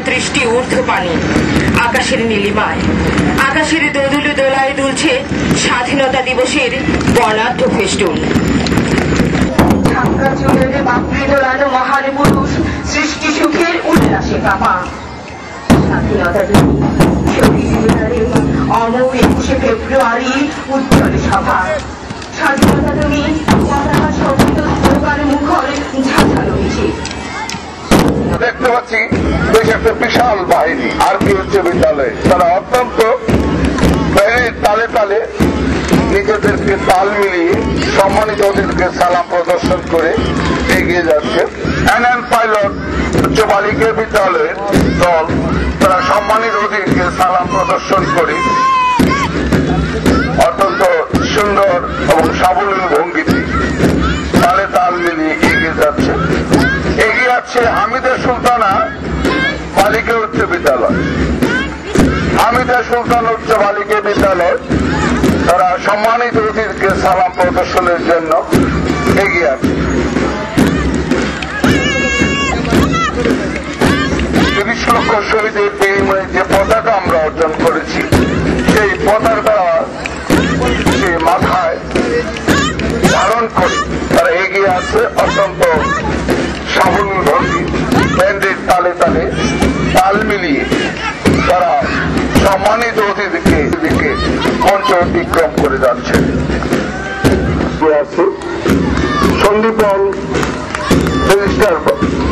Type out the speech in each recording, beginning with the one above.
দৃষ্টি ঊর্ধ্বপানে আকাশের নীলিমায়, আকাশের দোদুলো দোলায় দুলছে স্বাধীনতা দিবসের বর্ণাঢ্য ফেস্টুন। ঢাকা চুলের বাপড়ি দোলানো মহান পুরুষ সৃষ্টি সুখের উল্লাসে কাপা স্বাধীনতা দিবস অমর 21শে ফেব্রুয়ারি উজ্জ্বল সভা। স্বাধীনতা তুমি পতাকা শব্দ স্লোগান মুখর ঝাঁঝালো মিছিল। দেখতে পাচ্ছি বেশ একটা বিশাল বাহিনী আরপি উচ্চ বিদ্যালয়ে, তারা অত্যন্ত তালে তালে নিজেদেরকে তাল মিলিয়ে সম্মানিত অতিথিকে সালাম প্রদর্শন করে এগিয়ে যাচ্ছে। এনএন পাইলট উচ্চ বালিকা বিদ্যালয়ের দল তারা সম্মানিত অতিথিকে সালাম প্রদর্শন করে অত্যন্ত সুন্দর এবং সাবলীল ভঙ্গিতে তালে তাল মিলিয়ে এগিয়ে যাচ্ছে। এগিয়ে যাচ্ছে হামিদা সুলতানা বালিকা উচ্চ বিদ্যালয়। হামিদা সুলতান উচ্চ বালিকা বিদ্যালয় তারা সম্মানিত অতিথিকে সালাম প্রদর্শনের জন্য এগিয়ে আছে। 30 লক্ষ শহীদের বিনিময়ে যে পতাকা আমরা অর্জন করেছি, সেই পতাকা সে মাথায় ধারণ করে তারা এগিয়ে আছে অত্যন্ত সাবলীল ভঙ্গি, ব্যান্ডের তালে তালে তাল মিলিয়ে তারা সম্মানিত অতিথিকে মঞ্চ অতিক্রম করে যাচ্ছে। সন্দীপন রেজিস্ট্রার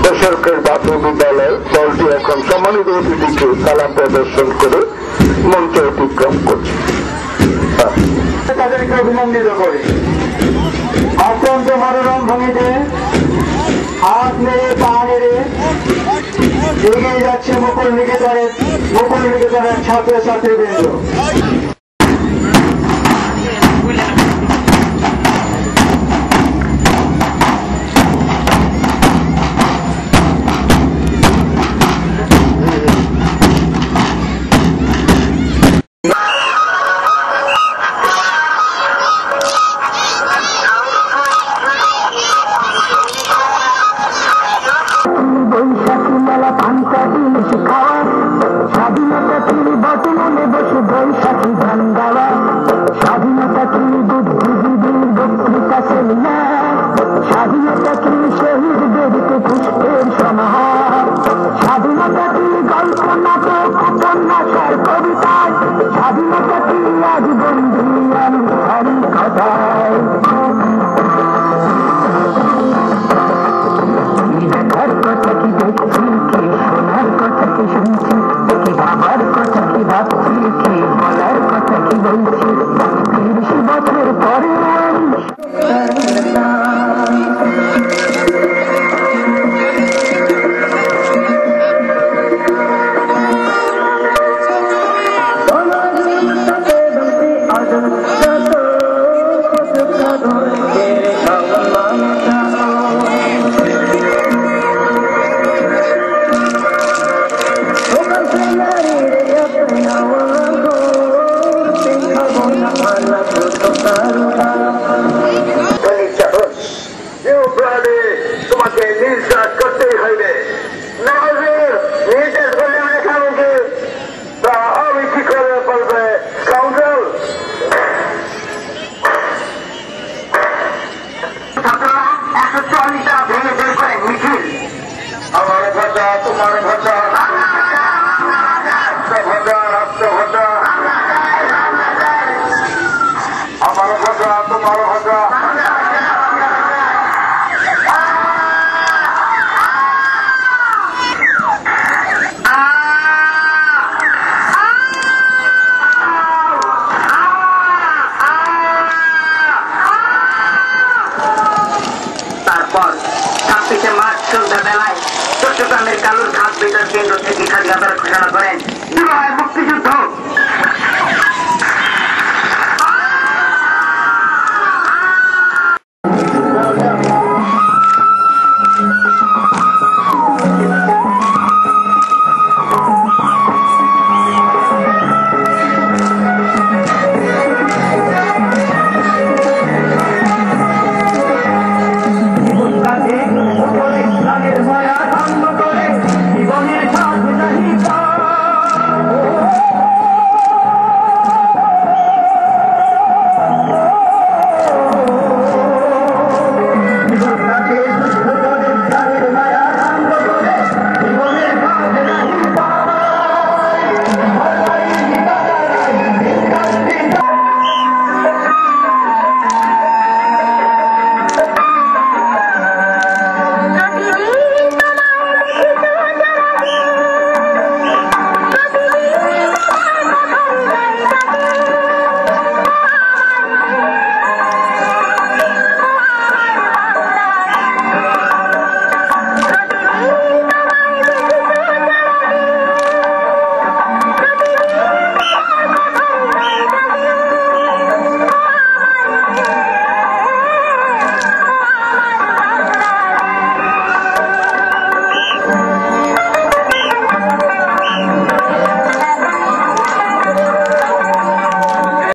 বেসরকারি প্রাথমিক বিদ্যালয় দলটি এখন সম্মানিত অতিথিকে সালাম প্রদর্শন করে মঞ্চ অতিক্রম করছে। তাদেরকে অভিনন্দিত করি। অত্যন্ত মনোরম ভঙ্গিতে হাত নেড়ে পা নেড়ে এগিয়ে যাচ্ছে মুকুল নিকেতনের ছাত্রছাত্রীবৃন্দ। স্বাধীনতা তিনি বর্তমানে বসে বৈশাখী গান গাওয়া, স্বাধীনতা তিনি বুদ্ধিজীবীর বক্তৃতা সেমিনার, স্বাধীনতা তিনি শহীদদেরকে পুষ্পের সমাহার, স্বাধীনতা তিনি গল্প নাটক উপন্যাসের কবিতায়, স্বাধীনতা তিনি আজ বন্দী আমি কথায়। দেখার কথা কি দেখছি, কি শোনার কথা কি শুনছি, কি ভাবার কথা কি ভাবছি, কি বলার কথা কি বলছি, 30 বছর পরে তোমাকে নির্যাত করতেই হইবে, না হলে নির্দেশ করলে এখানে আমি কি করে বলবে কাউন্সিল। ছাত্ররা 140টা ভেঙে বের করে মিছিল। আমার ভাষা তোমার ভাষা, রাষ্ট্রভাষা রাষ্ট্রভাষা, আমার ভাষা তোমার ভাষা। তারপর 26 মার্চ সন্ধ্যাবেলায় চট্টগ্রামের কালুর ঘাট বিদ্যার কেন্দ্র থেকে খালি আবার ঘোষণা